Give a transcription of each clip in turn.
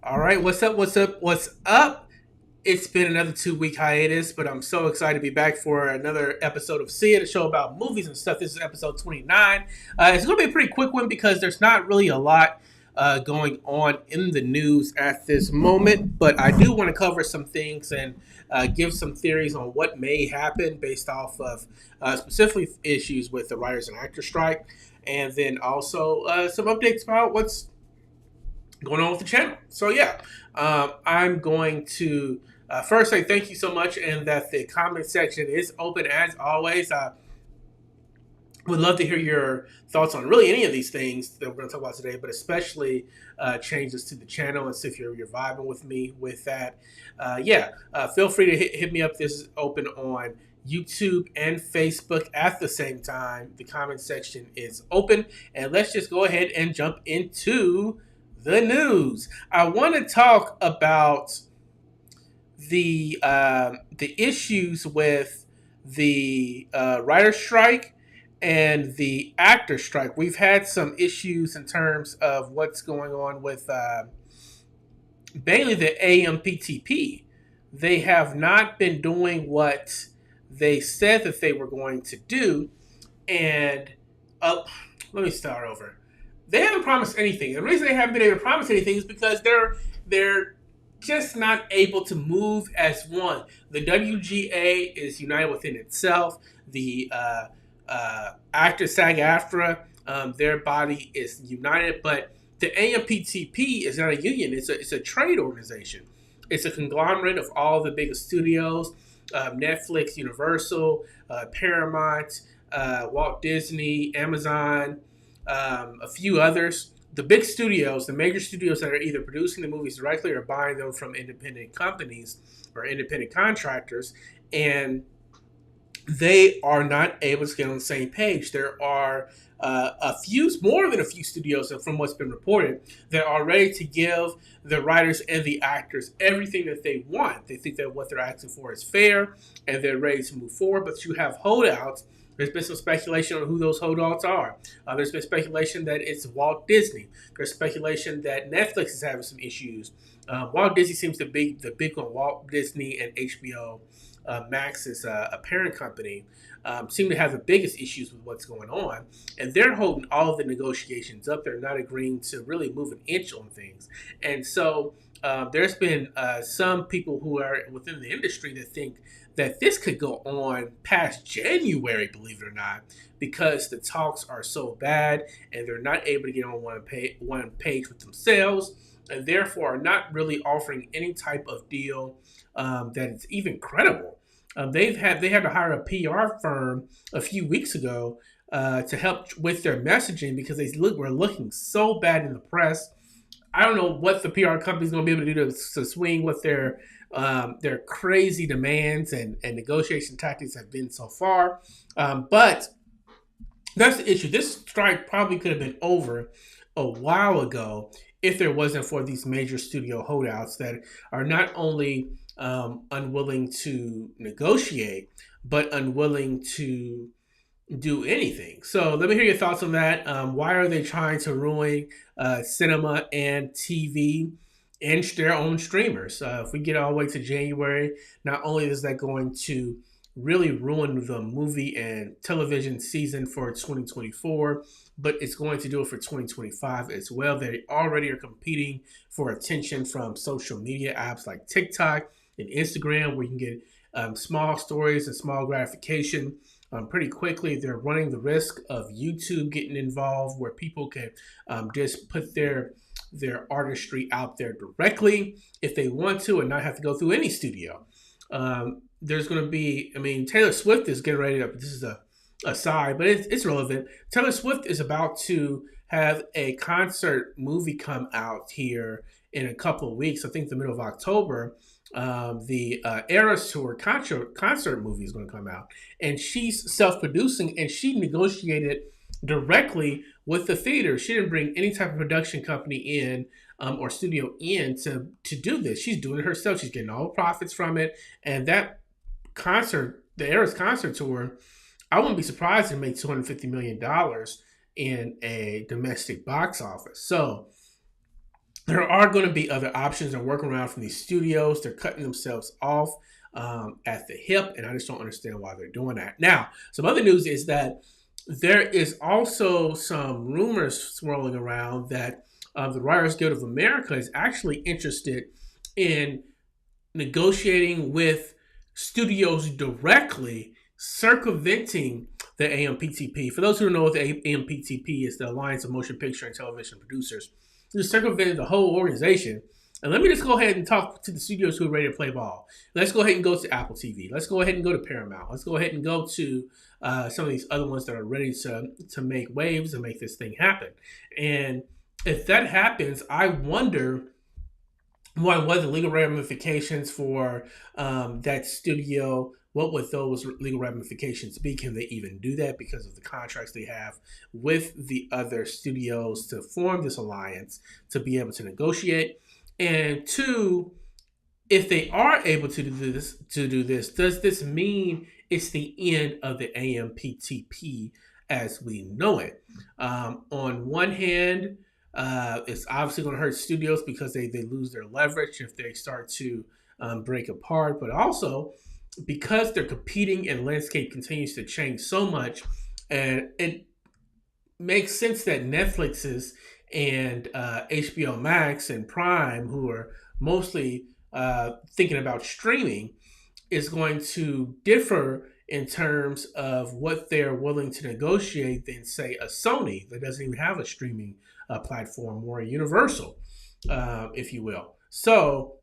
All right, what's up? What's up? What's up? It's been another 2 week hiatus, but I'm so excited to be back for another episode of See It, a show about movies and stuff. This is episode 29. It's going to be a pretty quick one because there's not really a lot going on in the news at this moment, but I do want to cover some things and give some theories on what may happen based off of specifically issues with the writers and actors strike, and then also some updates about what's going on with the channel. So yeah, I'm going to first say thank you so much, and that the comment section is open as always. I would love to hear your thoughts on really any of these things that we're going to talk about today, but especially changes to the channel and see if you're vibing with me with that. Feel free to hit me up. This is open on YouTube and Facebook at the same time. The comment section is open, and let's just go ahead and jump into the news. I want to talk about the issues with the writer strike and the actor strike. We've had some issues in terms of what's going on with mainly the AMPTP. They have not been doing what they said that they were going to do, and let me start over. They haven't promised anything. The reason they haven't been able to promise anything is because they're just not able to move as one. The WGA is united within itself. The actor SAG-AFTRA, their body is united, but the AMPTP is not a union. It's a trade organization. It's a conglomerate of all the biggest studios: Netflix, Universal, Paramount, Walt Disney, Amazon, a few others. The big studios, the major studios that are either producing the movies directly or buying them from independent companies or independent contractors, and they are not able to get on the same page. There are more than a few studios, from what's been reported, that are ready to give the writers and the actors everything that they want. They think that what they're asking for is fair, and they're ready to move forward. But you have holdouts. There's been some speculation on who those holdouts are. There's been speculation that it's Walt Disney. There's speculation that Netflix is having some issues. Walt Disney seems to be the big one. Walt Disney and HBO Max is a parent company, seem to have the biggest issues with what's going on. And they're holding all of the negotiations up. They're not agreeing to really move an inch on things. And so there's been some people who are within the industry that think that this could go on past January, believe it or not, because the talks are so bad and they're not able to get on one page with themselves, and therefore are not really offering any type of deal that is even credible. They had to hire a PR firm a few weeks ago to help with their messaging because were looking so bad in the press. I don't know what the PR company is going to be able to do to swing with their crazy demands and negotiation tactics have been so far. But that's the issue. This strike probably could have been over a while ago if there wasn't for these major studio holdouts that are not only unwilling to negotiate, but unwilling to do anything. So let me hear your thoughts on that. Why are they trying to ruin cinema and TV and their own streamers? If we get all the way to January, not only is that going to really ruin the movie and television season for 2024, but it's going to do it for 2025 as well. They already are competing for attention from social media apps like TikTok and Instagram, where you can get small stories and small gratification pretty quickly. They're running the risk of YouTube getting involved, where people can just put their artistry out there directly if they want to and not have to go through any studio. There's going to be, Taylor Swift is getting ready to, this is a aside, but it's relevant. Taylor Swift is about to have a concert movie come out here in a couple of weeks. I think the middle of October. The Eras Tour concert movie is going to come out, and she's self-producing, and she negotiated directly with the theater. She didn't bring any type of production company in or studio in to do this. She's doing it herself. She's getting all the profits from it, and that concert, the Eras concert tour, I wouldn't be surprised to make $250 million in a domestic box office. So there are going to be other options. They're working around from these studios. They're cutting themselves off at the hip, and I just don't understand why they're doing that. Now, some other news is that there is also some rumors swirling around that the Writers Guild of America is actually interested in negotiating with studios directly, circumventing the AMPTP. For those who don't know what the AMPTP is, the Alliance of Motion Picture and Television Producers, just circumventing the whole organization. And let me just go ahead and talk to the studios who are ready to play ball. Let's go ahead and go to Apple TV. Let's go ahead and go to Paramount. Let's go ahead and go to some of these other ones that are ready to make waves and make this thing happen. And if that happens, I wonder what the legal ramifications for that studio? What would those legal ramifications be? Can they even do that because of the contracts they have with the other studios to form this alliance to be able to negotiate? And two, if they are able to do this, does this mean it's the end of the AMPTP as we know it? On one hand, it's obviously going to hurt studios because they lose their leverage if they start to break apart, but also because they're competing and landscape continues to change so much, and it makes sense that Netflix's and HBO Max and Prime, who are mostly thinking about streaming, is going to differ in terms of what they're willing to negotiate than, say, a Sony that doesn't even have a streaming platform, or a Universal, if you will. So,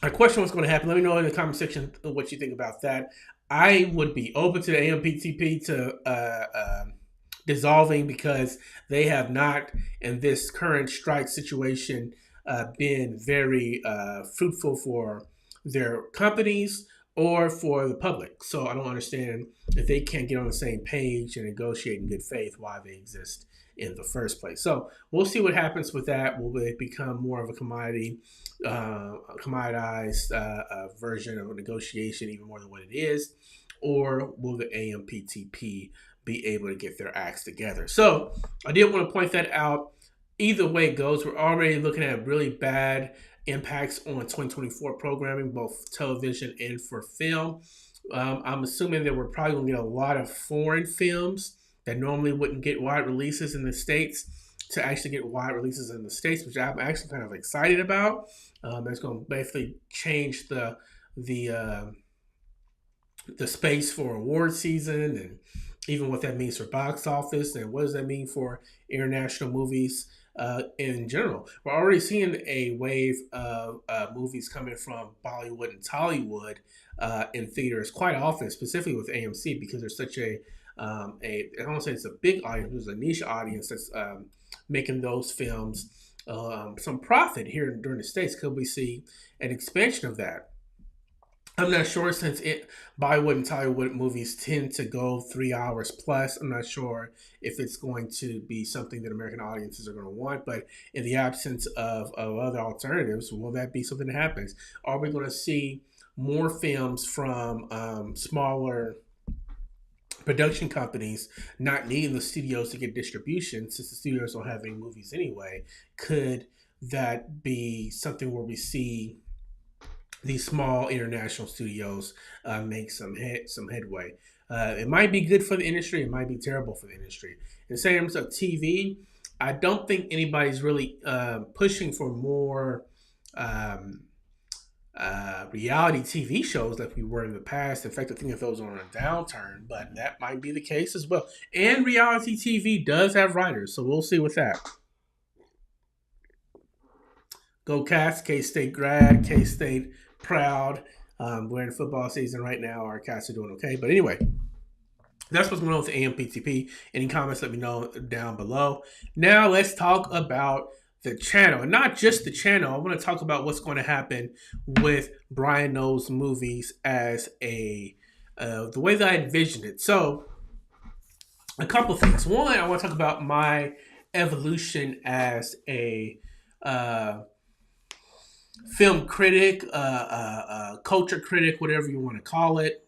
I question what's going to happen. Let me know in the comment section what you think about that. I would be open to the AMPTP to dissolving because they have not, in this current strike situation, been very fruitful for their companies or for the public. So I don't understand if they can't get on the same page and negotiate in good faith why they exist in the first place. So we'll see what happens with that. Will it become more of a commoditized version of a negotiation, even more than what it is, or will the AMPTP be able to get their acts together? So I did want to point that out. Either way it goes, we're already looking at really bad impacts on 2024 programming, both television and for film. I'm assuming that we're probably going to get a lot of foreign films that normally wouldn't get wide releases in the States to actually get wide releases in the States, which I'm actually kind of excited about. That's going to basically change the space for award season, and even what that means for box office, and what does that mean for international movies in general. We're already seeing a wave of movies coming from Bollywood and Tollywood in theaters quite often, specifically with AMC, because there's such I don't want to say it's a big audience, there's a niche audience that's making those films some profit here during the States. Could we see an expansion of that? I'm not sure, since Bollywood and Tollywood movies tend to go 3 hours plus. I'm not sure if it's going to be something that American audiences are going to want. But in the absence of other alternatives, will that be something that happens? Are we going to see more films from smaller production companies not needing the studios to get distribution, since the studios don't have any movies anyway? Could that be something where we see these small international studios make some headway? It might be good for the industry. It might be terrible for the industry. In terms of TV, I don't think anybody's really pushing for more reality TV shows like we were in the past. In fact, I think that those are on a downturn, but that might be the case as well. And reality TV does have writers, so we'll see with that. Go Cats, K-State grad, K-State proud. We're in football season right now. Our Cats are doing okay. But anyway, that's what's going on with the AMPTP. Any comments, let me know down below. Now let's talk about the channel. And not just the channel. I want to talk about what's going to happen with Bryon Knows Movies as the way that I envisioned it. So, a couple things. One, I want to talk about my evolution as a film critic, culture critic, whatever you want to call it.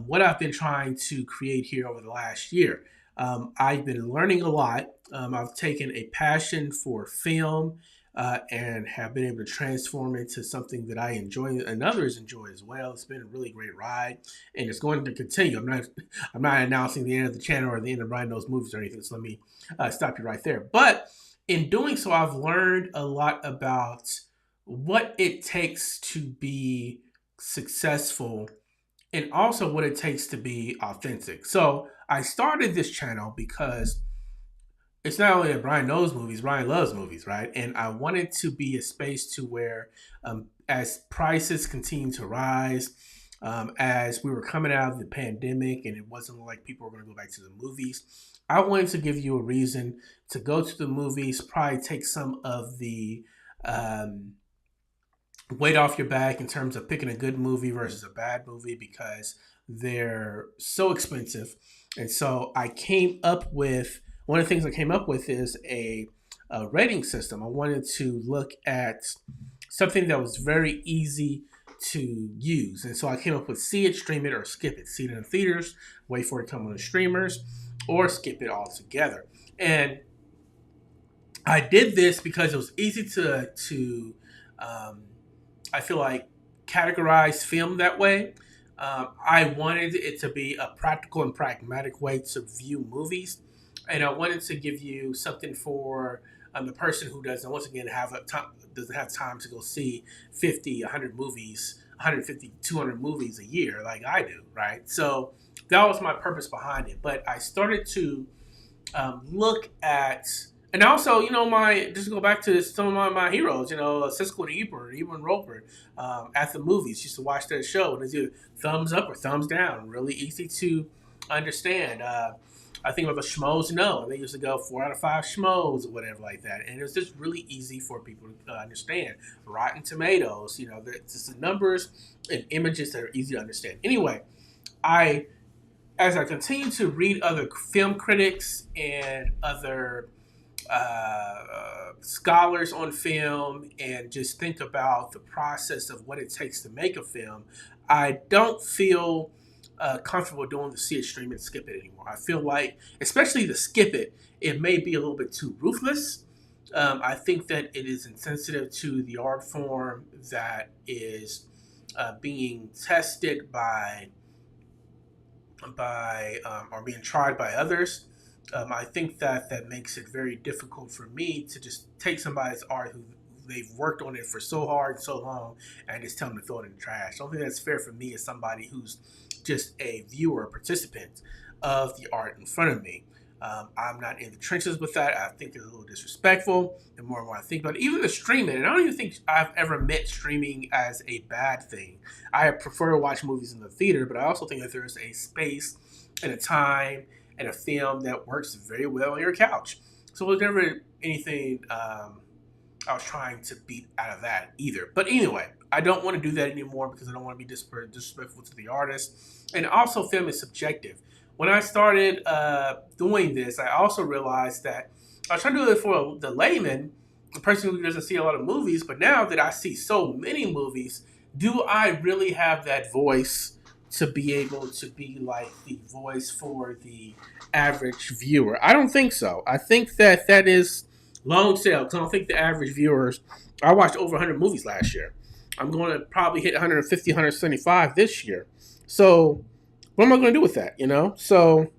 What I've been trying to create here over the last year. I've been learning a lot. I've taken a passion for film and have been able to transform it to something that I enjoy and others enjoy as well. It's been a really great ride, and it's going to continue. I'm not announcing the end of the channel or the end of Bryon Knows Movies or anything. So let me stop you right there. But in doing so, I've learned a lot about what it takes to be successful and also what it takes to be authentic. So I started this channel because it's not only that Bryon knows movies, Bryon loves movies, right? And I wanted to be a space to where, as prices continue to rise, as we were coming out of the pandemic and it wasn't like people were going to go back to the movies, I wanted to give you a reason to go to the movies, probably take some of the um, weight off your back in terms of picking a good movie versus a bad movie because they're so expensive. And so I came up with one of the things I came up with is a rating system. I wanted to look at something that was very easy to use. And so I came up with see it, stream it, or skip it. See it in the theaters, wait for it to come on the streamers, or skip it altogether. And I did this because it was easy to um, I feel like categorize film that way. I wanted it to be a practical and pragmatic way to view movies, and I wanted to give you something for the person who doesn't, once again, doesn't have time to go see 50, 100 movies, 150, 200 movies a year like I do, right? So that was my purpose behind it. But I started to look at, and also, my just to go back to some of my heroes, Siskel and Ebert, Roper, at the movies. Used to watch their show, and it's either thumbs up or thumbs down. Really easy to understand. I think of a schmoes no, and they used to go 4 out of 5 schmoes or whatever like that, and it was just really easy for people to understand. Rotten Tomatoes, just the numbers and images that are easy to understand. Anyway, I as I continue to read other film critics and other scholars on film and just think about the process of what it takes to make a film, I don't feel comfortable doing the see it, stream it, skip it anymore. I feel like, especially the skip it, it may be a little bit too ruthless. I think that it is insensitive to the art form that is being tested by or being tried by others. I think that that makes it very difficult for me to just take somebody's art who they've worked on it for so hard, so long, and just tell them to throw it in the trash. I don't think that's fair for me as somebody who's just a viewer, a participant of the art in front of me. I'm not in the trenches with that. I think it's a little disrespectful. The more and more I think about it, even the streaming, and I don't even think I've ever met streaming as a bad thing. I prefer to watch movies in the theater, but I also think that there's a space and a time and a film that works very well on your couch. So there's never anything I was trying to beat out of that either. But anyway, I don't want to do that anymore because I don't want to be disrespectful to the artist. And also, film is subjective. When I started doing this, I also realized that I was trying to do it for the layman, the person who doesn't see a lot of movies. But now that I see so many movies, do I really have that voice to be able to be like the voice for the average viewer? I don't think so. I think that that is long sale because I don't think the average viewers. I watched over 100 movies last year. I'm going to probably hit 150, 175 this year. So what am I going to do with that? So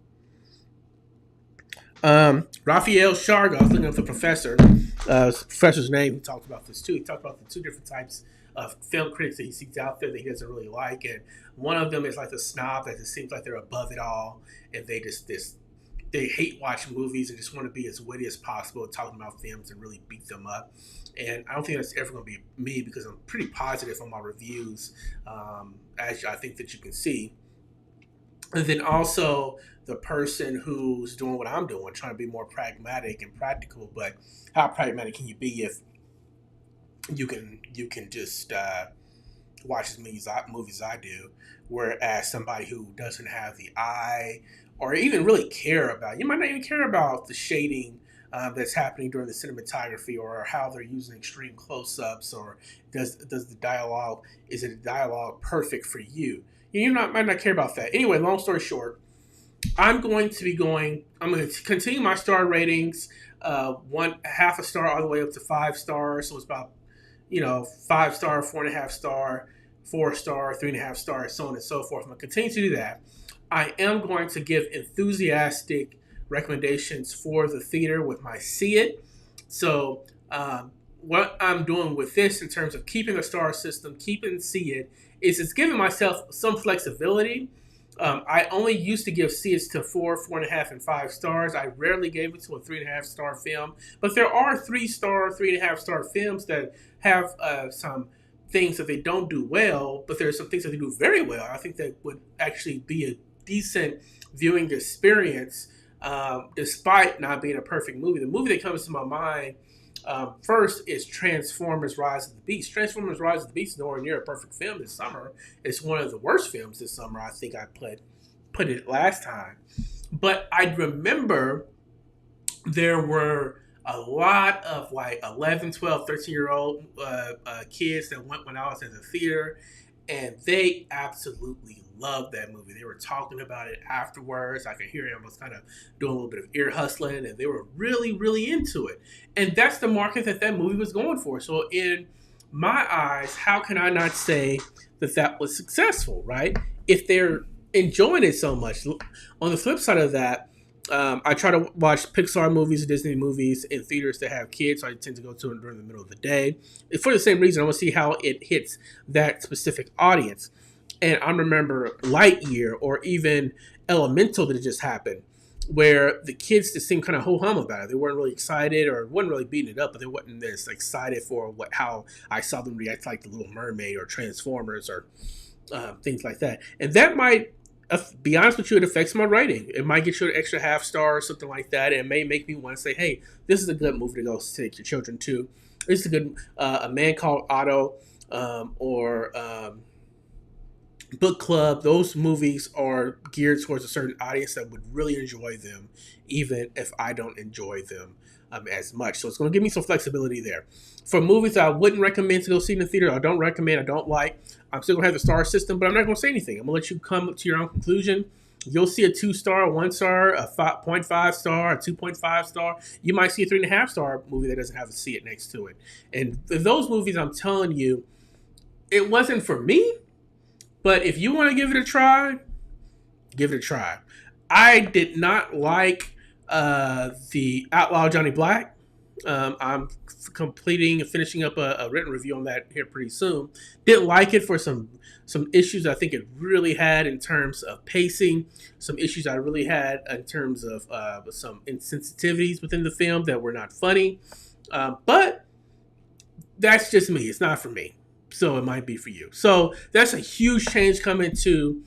Raphael Sharga, I was looking at the professor's name. He talked about this too. He talked about the two different types of film critics that he sees out there that he doesn't really like, and one of them is like the snob that just seems like they're above it all, and they hate watching movies and just want to be as witty as possible talking about films and really beat them up. And I don't think that's ever going to be me because I'm pretty positive on my reviews, as I think that you can see. And then also the person who's doing what I'm doing, trying to be more pragmatic and practical. But how pragmatic can you be if you can just watch as many movies as I do, whereas somebody who doesn't have the eye or even really care about, you might not even care about the shading that's happening during the cinematography or how they're using extreme close-ups, or does the dialogue, is it a dialogue perfect for you? Might not care about that. Anyway, long story short, I'm going to be going. I'm going to continue my star ratings. One half a star all the way up to 5 stars. So it's about 5 star, 4.5 star, 4 star, 3.5 stars, so on and so forth. I'm going to continue to do that. I am going to give enthusiastic recommendations for the theater with my see it. So what I'm doing with this in terms of keeping a star system, keeping see it, is it's giving myself some flexibility. I only used to give seeds to 4.5, and 5 stars. I rarely gave it to a 3.5 star film, but there are 3 star, 3.5 star films that have some things that they don't do well, but there are some things that they do very well. I think that would actually be a decent viewing experience, despite not being a perfect movie. The movie that comes to my mind first is Transformers: Rise of the Beast. Transformers: Rise of the Beast is nowhere near a perfect film this summer. It's one of the worst films this summer. I think I put it last time. But I remember there were a lot of like 11, 12, 13-year-old kids that went when I was in the theater, and they absolutely loved that movie. They were talking about it afterwards. I could hear them was kind of doing a little bit of ear hustling, and they were really, really into it. And that's the market that movie was going for. So in my eyes, how can I not say that was successful, right? If they're enjoying it so much. On the flip side of that, I try to watch Pixar movies, Disney movies in theaters that have kids. So I tend to go to them during the middle of the day. For the same reason, I want to see how it hits that specific audience. And I remember Lightyear or even Elemental that just happened, where the kids just seemed kind of ho-hum about it. They weren't really excited or wasn't really beating it up, but they wasn't this excited for how I saw them react like The Little Mermaid or Transformers or things like that. And that might, be honest with you, it affects my rating. It might get you an extra half star or something like that. And it may make me want to say, hey, this is a good movie to go take your children to. This is a good, A Man Called Otto, or Book Club. Those movies are geared towards a certain audience that would really enjoy them, even if I don't enjoy them as much. So it's going to give me some flexibility there. For movies I wouldn't recommend to go see in the theater, I don't recommend, I don't like, I'm still going to have the star system, but I'm not going to say anything. I'm going to let you come to your own conclusion. You'll see a 2 star, a 1 star, a 5.5 star, a 2.5 star. You might see a 3.5 star movie that doesn't have a see it next to it. And those movies, I'm telling you, it wasn't for me. But if you want to give it a try, give it a try. I did not like the Outlaw Johnny Black. I'm finishing up a written review on that here pretty soon. Didn't like it for some issues I think it really had in terms of pacing, some issues I really had in terms of some insensitivities within the film that were not funny. But that's just me. It's not for me. So it might be for you. So that's a huge change coming to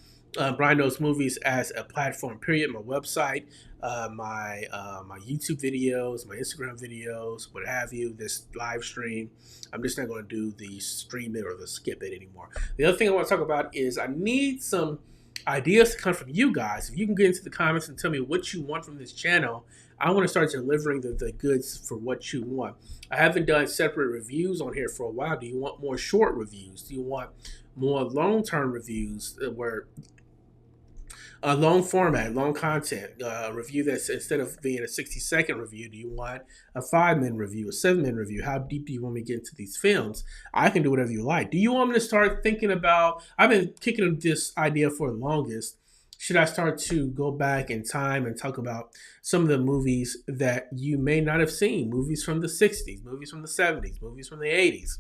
Bryon Knows Movies as a platform, period. My website, my YouTube videos, my Instagram videos, what have you, this live stream. I'm just not going to do the stream it or the skip it anymore. The other thing I want to talk about is I need some ideas to come from you guys. If you can get into the comments and tell me what you want from this channel, I want to start delivering the goods for what you want. I haven't done separate reviews on here for a while. Do you want more short reviews? Do you want more long-term reviews where long format, long content, review that's instead of being a 60-second review, do you want a 5-minute review, a 7-minute review? How deep do you want me to get into these films? I can do whatever you like. Do you want me to start thinking about, I've been kicking this idea for the longest, should I start to go back in time and talk about some of the movies that you may not have seen, movies from the 60s, movies from the 70s, movies from the 80s,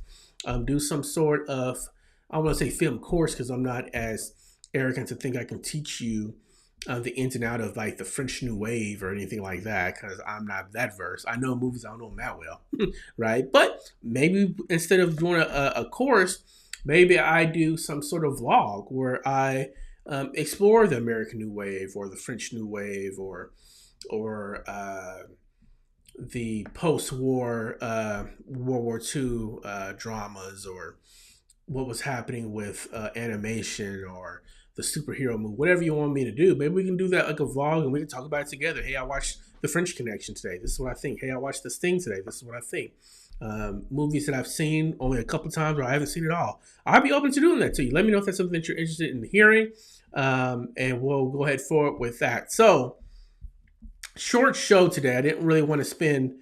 do some sort of, I want to say film course because I'm not as arrogant to think I can teach you the ins and out of like the French New Wave or anything like that because I'm not that versed. I know movies, I don't know them that well, right? But maybe instead of doing a course, maybe I do some sort of vlog where I explore the American New Wave or the French New Wave or the post-war World War II dramas or what was happening with animation or the superhero movie, whatever you want me to do. Maybe we can do that like a vlog and we can talk about it together. Hey, I watched The French Connection today. This is what I think. Hey, I watched this thing today. This is what I think. movies that I've seen only a couple times or I haven't seen it all. I'll be open to doing that to you. Let me know if that's something that you're interested in hearing, and we'll go ahead forward with that. So, short show today. I didn't really want to spend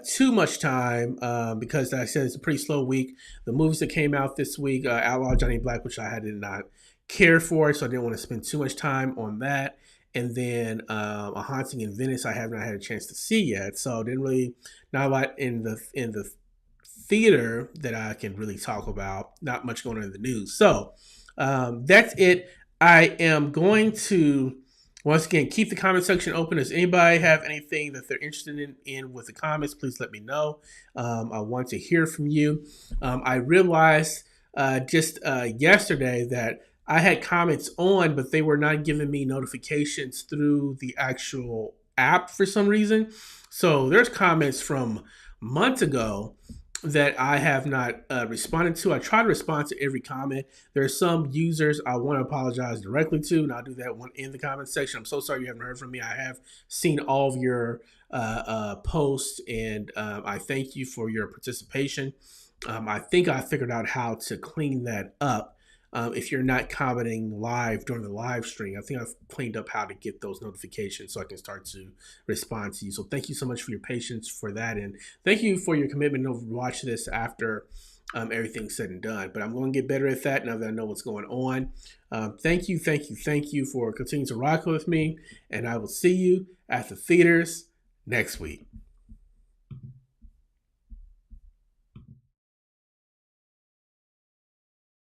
too much time because, like I said, it's a pretty slow week. The movies that came out this week, Outlaw Johnny Black, which I did not care for, so I didn't want to spend too much time on that. And then A Haunting in Venice, I have not had a chance to see yet, so didn't really not a lot in the theater that I can really talk about. Not much going on in the news. So that's it. I am going to once again keep the comment section open. Does anybody have anything that they're interested in with the comments? Please let me know. I want to hear from you. I realized just yesterday that I had comments on, but they were not giving me notifications through the actual app for some reason. So there's comments from months ago that I have not responded to. I try to respond to every comment. There are some users I want to apologize directly to, and I'll do that one in the comment section. I'm so sorry you haven't heard from me. I have seen all of your posts, and I thank you for your participation. I think I figured out how to clean that up. If you're not commenting live during the live stream, I think I've cleaned up how to get those notifications so I can start to respond to you. So thank you so much for your patience for that. And thank you for your commitment to watch this after everything's said and done. But I'm going to get better at that now that I know what's going on. Thank you for continuing to rock with me. And I will see you at the theaters next week.